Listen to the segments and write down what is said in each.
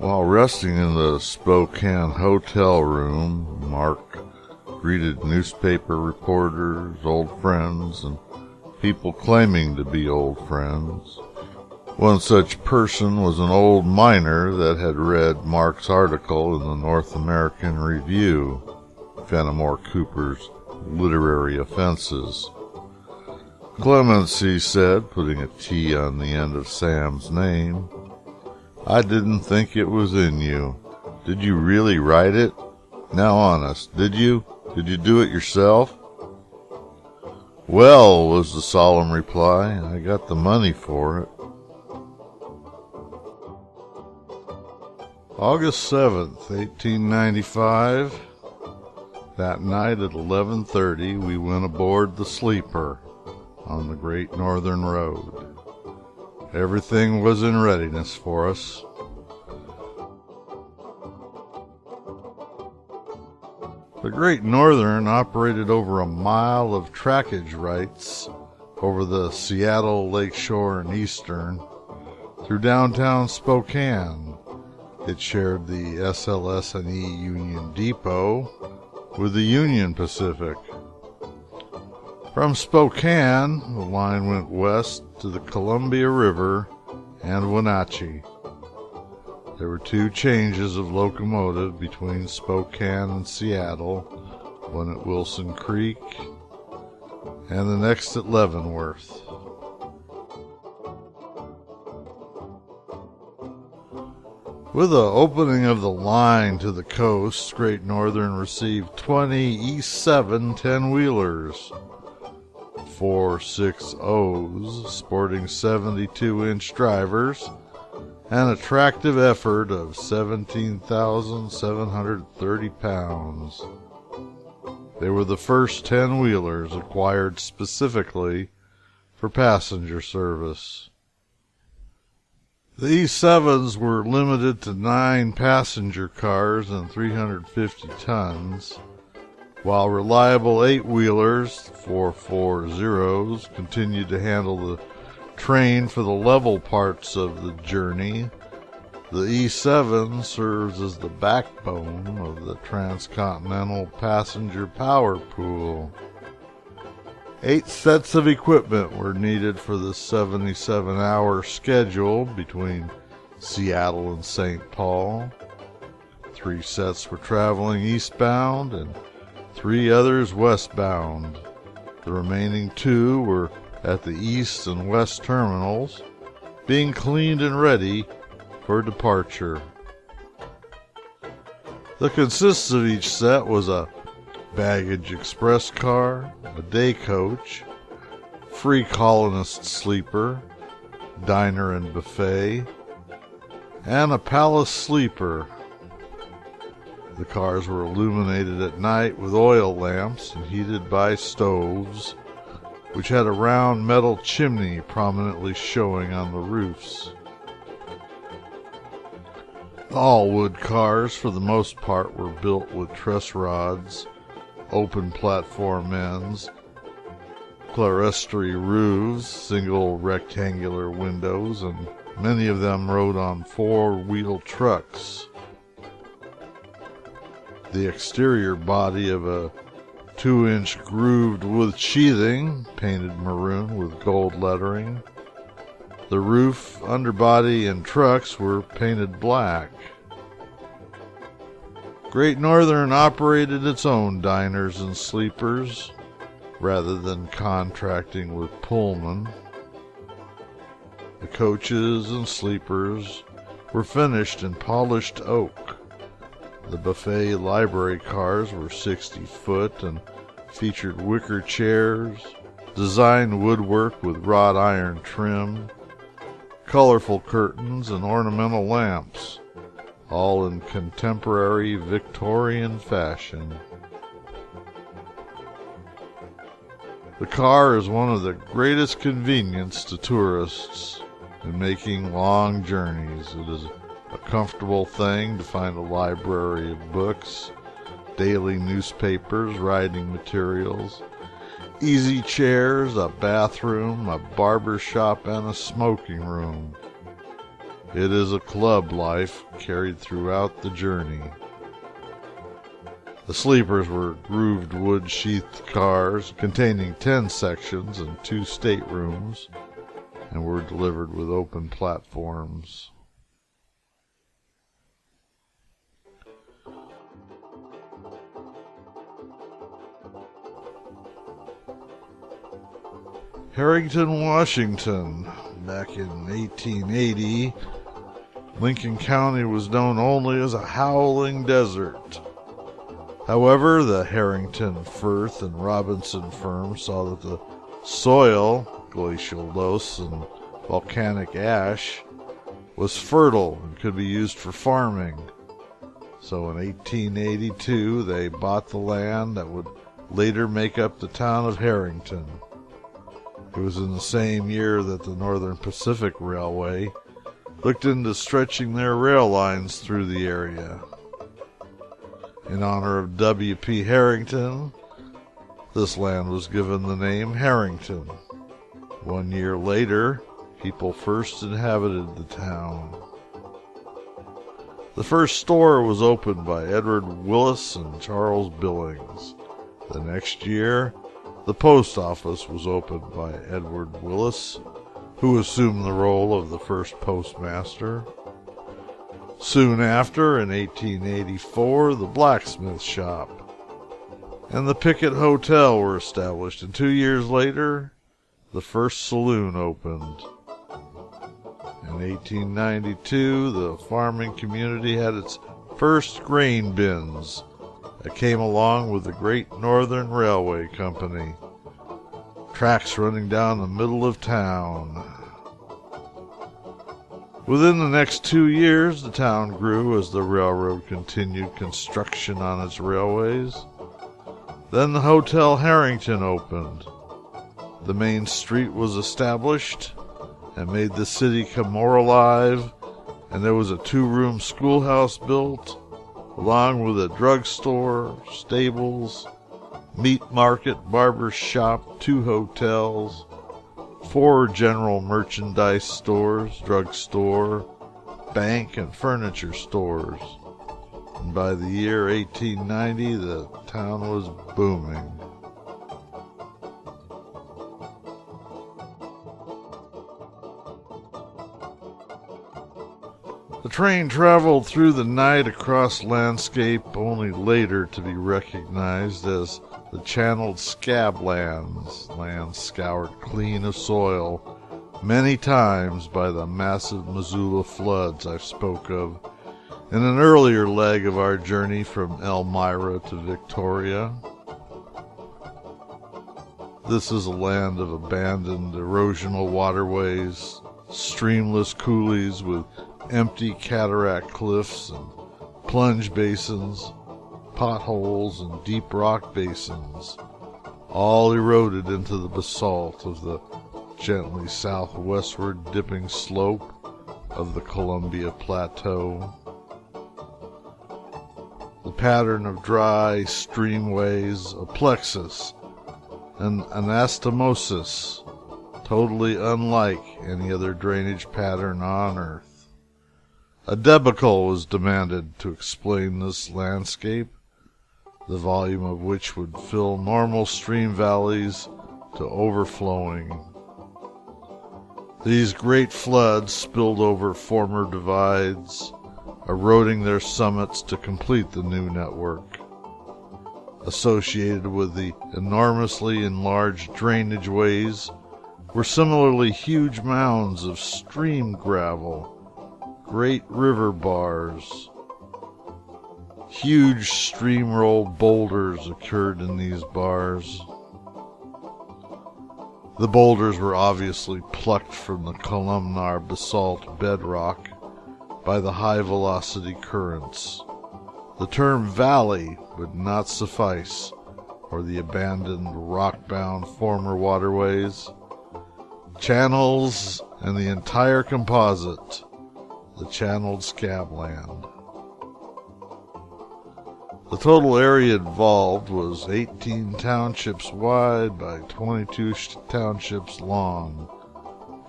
While resting in the Spokane hotel room, Mark greeted newspaper reporters, old friends, and people claiming to be old friends. One such person was an old miner that had read Mark's article in the North American Review, Fenimore Cooper's Literary Offenses. "Clemens," he said, putting a T on the end of Sam's name, "I didn't think it was in you. Did you really write it? Now honest, did you? Did you do it yourself?" "Well," was the solemn reply, "I got the money for it." August 7th, 1895. That night at 11:30 we went aboard the sleeper on the Great Northern Road. Everything was in readiness for us. The Great Northern operated over a mile of trackage rights over the Seattle, Lakeshore, and Eastern through downtown Spokane. It shared the SLS&E Union Depot with the Union Pacific. From Spokane, the line went west to the Columbia River and Wenatchee. There were 2 changes of locomotive between Spokane and Seattle, one at Wilson Creek and the next at Leavenworth. With the opening of the line to the coast, Great Northern received 20 E7 10-wheelers, 4 6.0s, sporting 72-inch drivers, an attractive effort of 17,730 pounds. They were the first 10-wheelers acquired specifically for passenger service. The E7s were limited to 9 passenger cars and 350 tons, while reliable 8-wheelers, 440s, continued to handle the train for the level parts of the journey. The E7 serves as the backbone of the transcontinental passenger power pool. 8 sets of equipment were needed for the 77-hour schedule between Seattle and St. Paul. 3 sets were traveling eastbound and 3 others westbound. The remaining 2 were at the east and west terminals, being cleaned and ready for departure. The consists of each set was a baggage express car, a day coach, free colonist sleeper, diner and buffet, and a palace sleeper. The cars were illuminated at night with oil lamps and heated by stoves, which had a round metal chimney prominently showing on the roofs. All wood cars, for the most part, were built with truss rods, open platform ends, clerestory roofs, single rectangular windows, and many of them rode on 4-wheel trucks. The exterior body of a 2-inch grooved wood sheathing, painted maroon with gold lettering. The roof, underbody, and trucks were painted black. Great Northern operated its own diners and sleepers, rather than contracting with Pullman. The coaches and sleepers were finished in polished oak. The buffet library cars were 60-foot and featured wicker chairs, designed woodwork with wrought iron trim, colorful curtains, and ornamental lamps, all in contemporary Victorian fashion. The car is one of the greatest convenience to tourists in making long journeys. It is a comfortable thing to find a library of books, daily newspapers, writing materials, easy chairs, a bathroom, a barber shop, and a smoking room. It is a club life carried throughout the journey. The sleepers were grooved wood-sheathed cars containing 10 sections and 2 staterooms, and were delivered with open platforms. Harrington, Washington. Back in 1880, Lincoln County was known only as a howling desert. However, the Harrington, Firth, and Robinson firms saw that the soil, glacial loess and volcanic ash, was fertile and could be used for farming. So in 1882, they bought the land that would later make up the town of Harrington. It was in the same year that the Northern Pacific Railway looked into stretching their rail lines through the area. In honor of W.P. Harrington, this land was given the name Harrington. 1 year later, people first inhabited the town. The first store was opened by Edward Willis and Charles Billings. The next year, the post office was opened by Edward Willis, who assumed the role of the first postmaster. Soon after, in 1884, the blacksmith shop and the Pickett Hotel were established, and 2 years later, the first saloon opened. In 1892, the farming community had its first grain bins that came along with the Great Northern Railway Company. Tracks running down the middle of town. Within the next 2 years, the town grew as the railroad continued construction on its railways. Then the Hotel Harrington opened. The main street was established and made the city come more alive, and there was a 2-room schoolhouse built, along with a drugstore, stables, meat market, barber shop, 2 hotels, 4 general merchandise stores, drugstore, bank, and furniture stores. And by the year 1890, the town was booming. The train traveled through the night across landscape only later to be recognized as the channeled scablands, lands scoured clean of soil many times by the massive Missoula floods I spoke of in an earlier leg of our journey from Elmira to Victoria. This is a land of abandoned erosional waterways, streamless coulees with empty cataract cliffs and plunge basins, potholes, and deep rock basins, all eroded into the basalt of the gently southwestward dipping slope of the Columbia Plateau. The pattern of dry streamways, a plexus, and anastomosis, totally unlike any other drainage pattern on Earth. A debacle was demanded to explain this landscape, the volume of which would fill normal stream valleys to overflowing. These great floods spilled over former divides, eroding their summits to complete the new network. Associated with the enormously enlarged drainage ways were similarly huge mounds of stream gravel, great river bars. Huge stream-rolled boulders occurred in these bars. The boulders were obviously plucked from the columnar basalt bedrock by the high-velocity currents. The term valley would not suffice for the abandoned rock-bound former waterways, channels, and the entire composite, the channeled scabland. The total area involved was 18 townships wide by 22 townships long,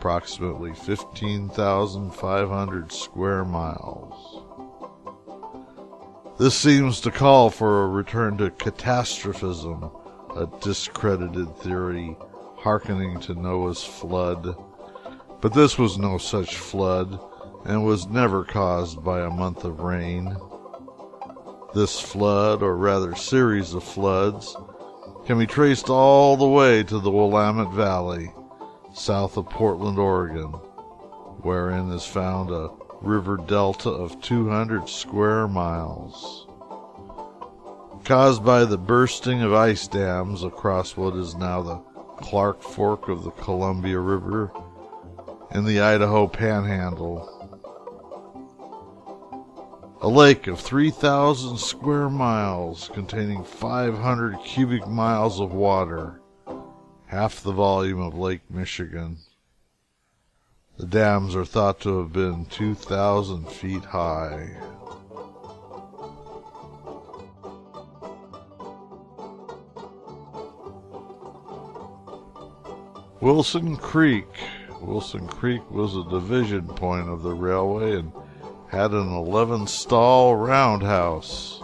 approximately 15,500 square miles. This seems to call for a return to catastrophism, a discredited theory hearkening to Noah's flood. But this was no such flood, and was never caused by a month of rain. This flood, or rather series of floods, can be traced all the way to the Willamette Valley, south of Portland, Oregon, wherein is found a river delta of 200 square miles, caused by the bursting of ice dams across what is now the Clark Fork of the Columbia River in the Idaho Panhandle. A lake of 3,000 square miles containing 500 cubic miles of water, half the volume of Lake Michigan. The dams are thought to have been 2,000 feet high. Wilson Creek. Wilson Creek was a division point of the railway and had an 11-stall roundhouse.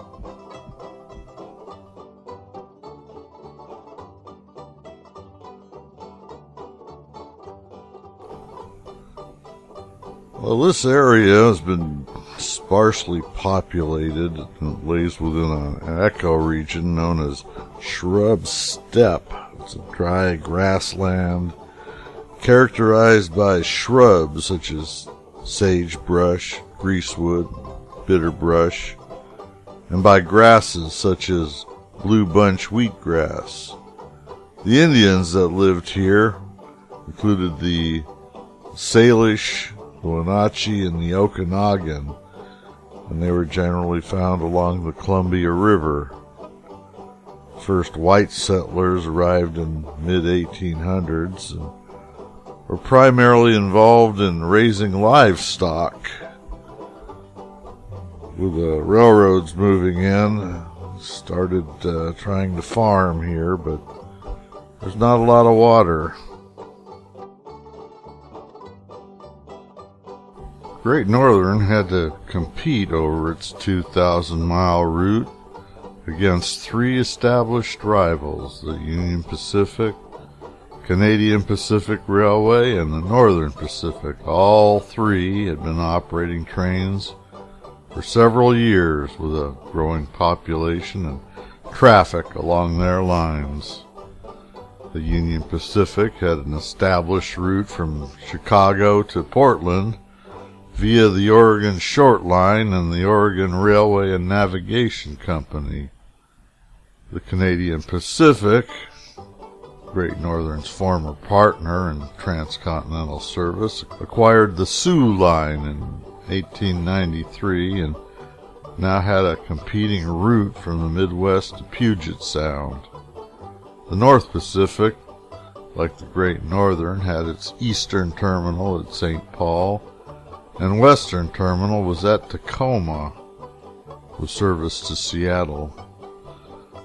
Well, this area has been sparsely populated and lays within an ecoregion known as Shrub Steppe. It's a dry grassland characterized by shrubs such as sagebrush, greasewood, bitterbrush, and by grasses such as blue bunch wheatgrass. The Indians that lived here included the Salish, the Wenatchee, and the Okanagan, and they were generally found along the Columbia River. First white settlers arrived in mid-1800s and were primarily involved in raising livestock. With the railroads moving in, started trying to farm here, but there's not a lot of water. Great Northern had to compete over its 2,000-mile route against three established rivals, the Union Pacific, Canadian Pacific Railway, and the Northern Pacific. All three had been operating trains for several years with a growing population and traffic along their lines. The Union Pacific had an established route from Chicago to Portland via the Oregon Short Line and the Oregon Railway and Navigation Company. The Canadian Pacific, Great Northern's former partner in transcontinental service, acquired the Sioux Line in 1893 and now had a competing route from the Midwest to Puget Sound. The North Pacific, like the Great Northern, had its eastern terminal at St. Paul, and western terminal was at Tacoma, with service to Seattle.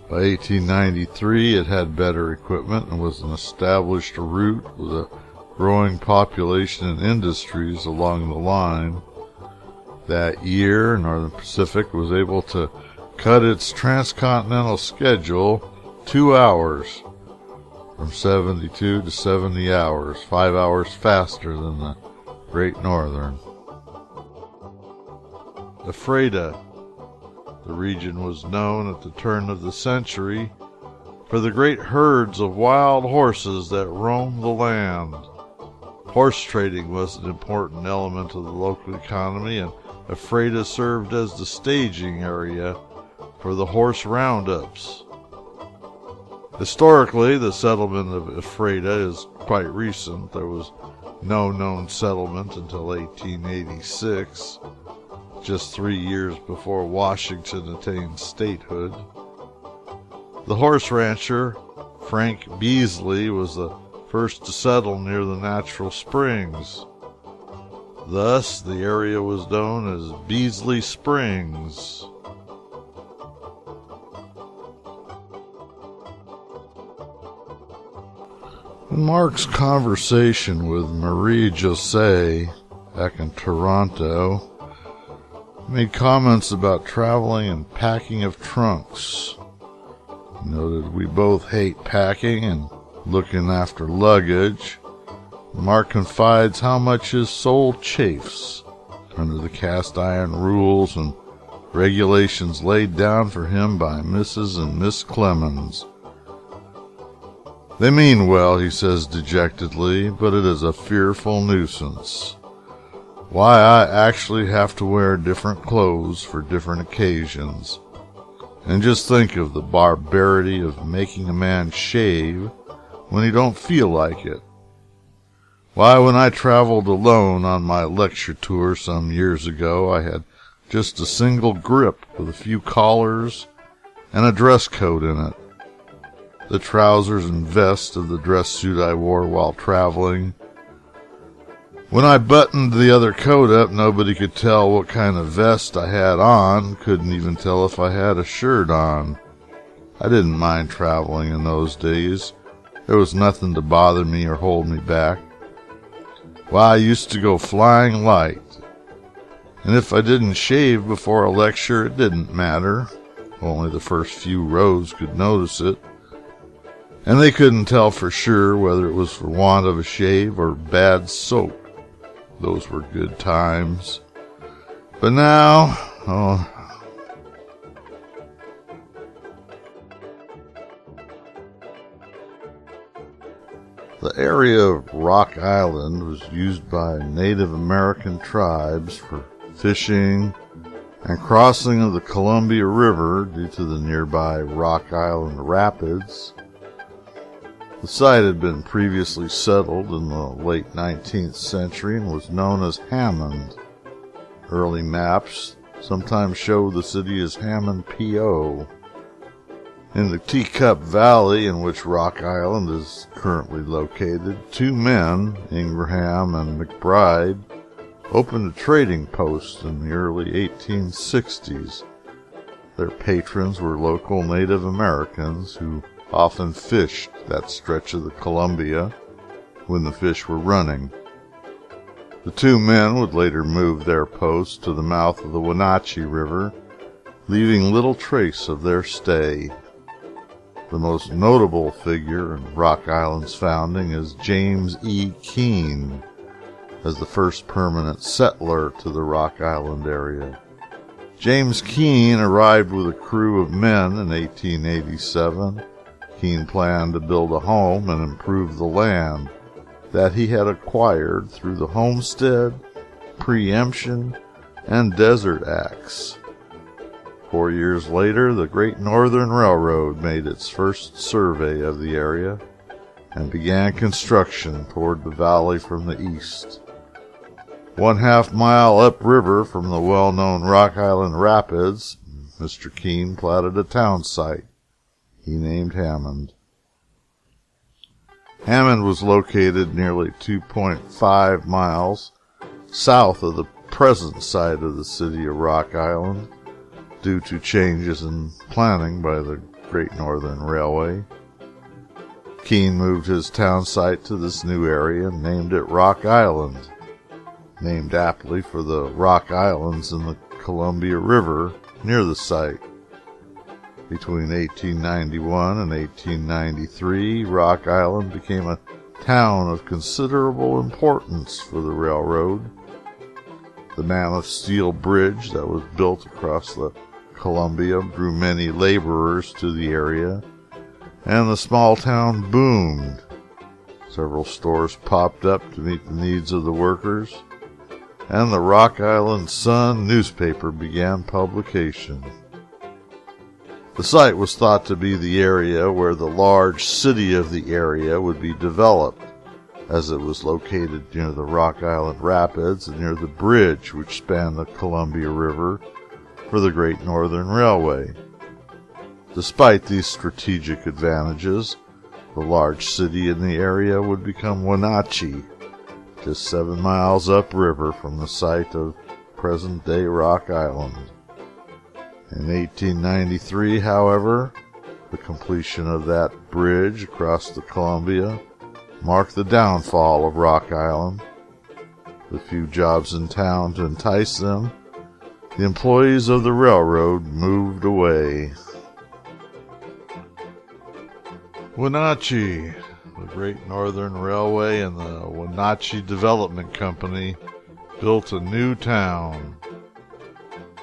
By 1893, it had better equipment and was an established route with a growing population and industries along the line. That year, Northern Pacific was able to cut its transcontinental schedule 2 hours, from 72 to 70 hours, 5 hours faster than the Great Northern. Ephrata. The region was known at the turn of the century for the great herds of wild horses that roamed the land. Horse trading was an important element of the local economy, and Ephrata served as the staging area for the horse roundups. Historically, the settlement of Ephrata is quite recent. There was no known settlement until 1886. Just 3 years before Washington attained statehood. The horse rancher, Frank Beasley, was the first to settle near the natural springs. Thus, the area was known as Beasley Springs. Mark's conversation with Marie José back in Toronto made comments about traveling and packing of trunks. He noted we both hate packing and looking after luggage. Mark confides how much his soul chafes under the cast iron rules and regulations laid down for him by Mrs. and Miss Clemens. They mean well, he says dejectedly, but it is a fearful nuisance. Why, I actually have to wear different clothes for different occasions. And just think of the barbarity of making a man shave when he don't feel like it. Why, when I traveled alone on my lecture tour some years ago, I had just a single grip with a few collars and a dress coat in it. The trousers and vest of the dress suit I wore while traveling. When I buttoned the other coat up, nobody could tell what kind of vest I had on, couldn't even tell if I had a shirt on. I didn't mind traveling in those days. There was nothing to bother me or hold me back. Why, I used to go flying light. And if I didn't shave before a lecture, it didn't matter. Only the first few rows could notice it. And they couldn't tell for sure whether it was for want of a shave or bad soap. Those were good times. But now, the area of Rock Island was used by Native American tribes for fishing and crossing of the Columbia River due to the nearby Rock Island Rapids. The site had been previously settled in the late 19th century and was known as Hammond. Early maps sometimes show the city as Hammond, P.O. In the Teacup Valley, in which Rock Island is currently located, two men, Ingraham and McBride, opened a trading post in the early 1860s. Their patrons were local Native Americans who often fished that stretch of the Columbia when the fish were running. The two men would later move their post to the mouth of the Wenatchee River, leaving little trace of their stay. The most notable figure in Rock Island's founding is James E. Keene, as the first permanent settler to the Rock Island area. James Keene arrived with a crew of men in 1887. Keene planned to build a home and improve the land that he had acquired through the Homestead, Preemption, and Desert Acts. 4 years later, the Great Northern Railroad made its first survey of the area and began construction toward the valley from the east. 1/2 mile upriver from the well-known Rock Island Rapids, Mr. Keene platted a town site he named Hammond. Hammond was located nearly 2.5 miles south of the present site of the city of Rock Island due to changes in planning by the Great Northern Railway. Keene moved his town site to this new area and named it Rock Island, named aptly for the Rock Islands in the Columbia River near the site. Between 1891 and 1893, Rock Island became a town of considerable importance for the railroad. The Mammoth Steel Bridge that was built across the Columbia drew many laborers to the area, and the small town boomed. Several stores popped up to meet the needs of the workers, and the Rock Island Sun newspaper began publication. The site was thought to be the area where the large city of the area would be developed, as it was located near the Rock Island Rapids and near the bridge which spanned the Columbia River for the Great Northern Railway. Despite these strategic advantages, the large city in the area would become Wenatchee, just 7 miles upriver from the site of present-day Rock Island. In 1893, however, the completion of that bridge across the Columbia marked the downfall of Rock Island. With few jobs in town to entice them, the employees of the railroad moved away. Wenatchee, the Great Northern Railway and the Wenatchee Development Company built a new town.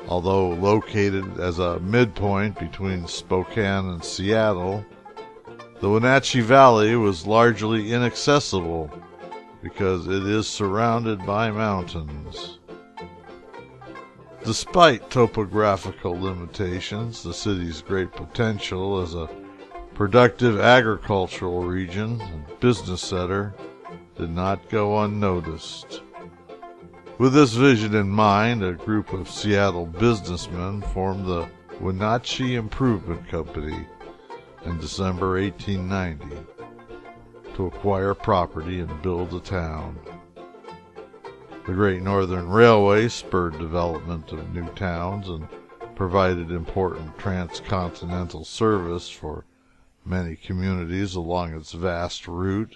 Although located as a midpoint between Spokane and Seattle, the Wenatchee Valley was largely inaccessible because it is surrounded by mountains. Despite topographical limitations, the city's great potential as a productive agricultural region and business center did not go unnoticed. With this vision in mind, a group of Seattle businessmen formed the Wenatchee Improvement Company in December 1890 to acquire property and build a town. The Great Northern Railway spurred development of new towns and provided important transcontinental service for many communities along its vast route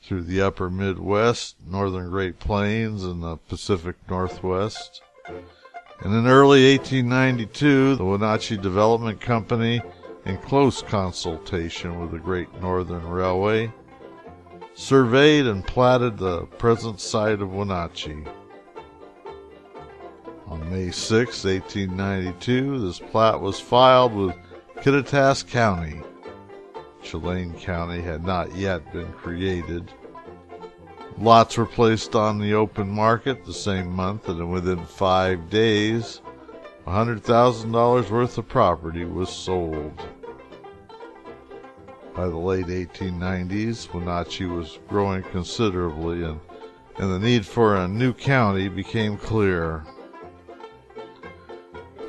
through the upper Midwest, northern Great Plains, and the Pacific Northwest. And in early 1892, the Wenatchee Development Company, in close consultation with the Great Northern Railway, surveyed and platted the present site of Wenatchee. On May 6, 1892, this plat was filed with Kittitas County. Chelan County had not yet been created. Lots were placed on the open market the same month, and within 5 days, $100,000 worth of property was sold. By the late 1890s, Wenatchee was growing considerably, and the need for a new county became clear.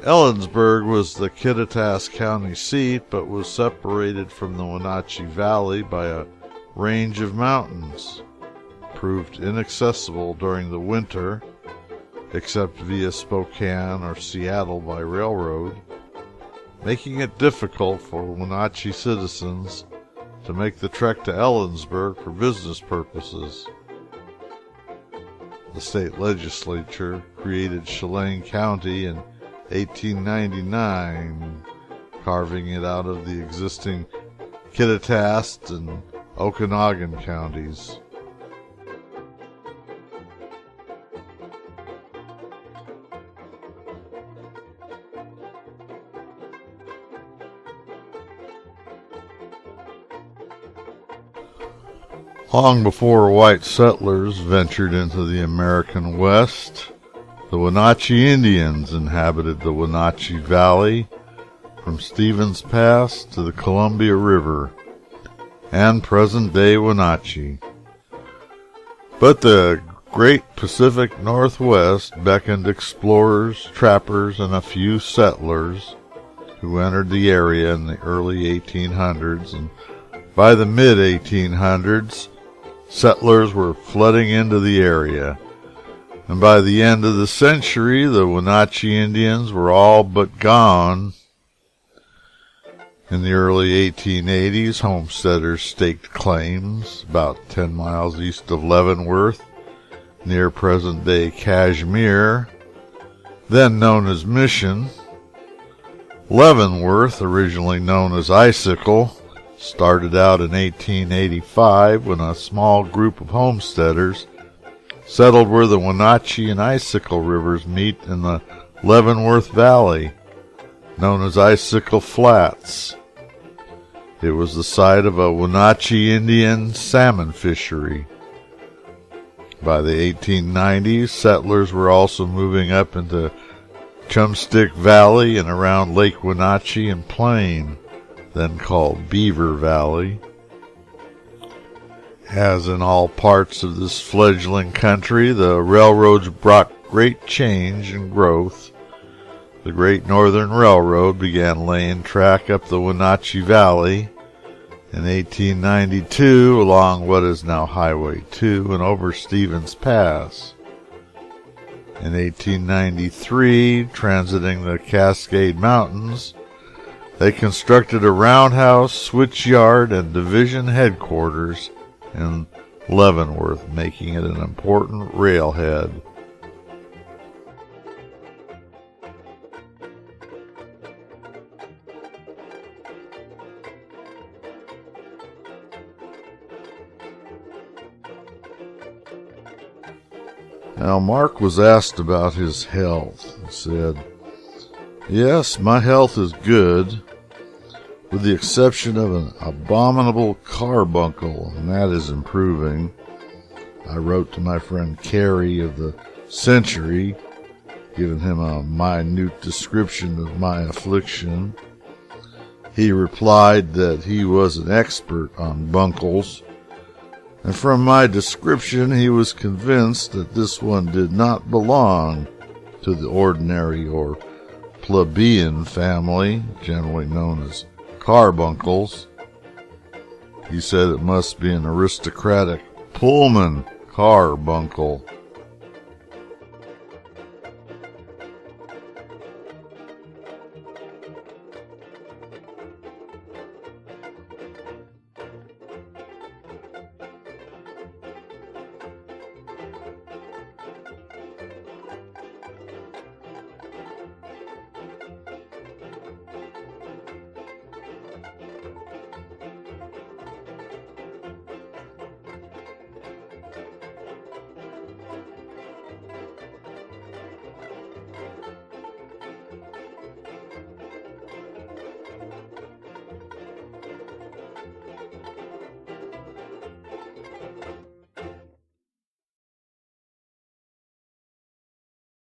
Ellensburg was the Kittitas County seat, but was separated from the Wenatchee Valley by a range of mountains, proved inaccessible during the winter, except via Spokane or Seattle by railroad, making it difficult for Wenatchee citizens to make the trek to Ellensburg for business purposes. The state legislature created Chelan County in 1899, carving it out of the existing Kittitas and Okanagan counties. Long before white settlers ventured into the American West, the Wenatchee Indians inhabited the Wenatchee Valley from Stevens Pass to the Columbia River and present-day Wenatchee. But the great Pacific Northwest beckoned explorers, trappers, and a few settlers who entered the area in the early 1800s, and by the mid-1800s, settlers were flooding into the area. And by the end of the century, the Wenatchee Indians were all but gone. In the early 1880s, homesteaders staked claims about 10 miles east of Leavenworth, near present-day Kashmir, then known as Mission. Leavenworth, originally known as Icicle, started out in 1885 when a small group of homesteaders settled where the Wenatchee and Icicle rivers meet in the Leavenworth Valley, known as Icicle Flats. It was the site of a Wenatchee Indian salmon fishery. By the 1890s, settlers were also moving up into Chumstick Valley and around Lake Wenatchee and Plain, then called Beaver Valley. As in all parts of this fledgling country, the railroads brought great change and growth. The Great Northern Railroad began laying track up the Wenatchee Valley in 1892 along what is now Highway 2 and over Stevens Pass. In 1893, transiting the Cascade Mountains, they constructed a roundhouse, switch yard, and division headquarters in Leavenworth, making it an important railhead. Now, Mark was asked about his health. He said, "Yes, my health is good, with the exception of an abominable carbuncle, and that is improving." I wrote to my friend Carey of the Century, giving him a minute description of my affliction. He replied that he was an expert on buncles, and from my description he was convinced that this one did not belong to the ordinary or plebeian family, generally known as carbuncles. He said it must be an aristocratic Pullman carbuncle.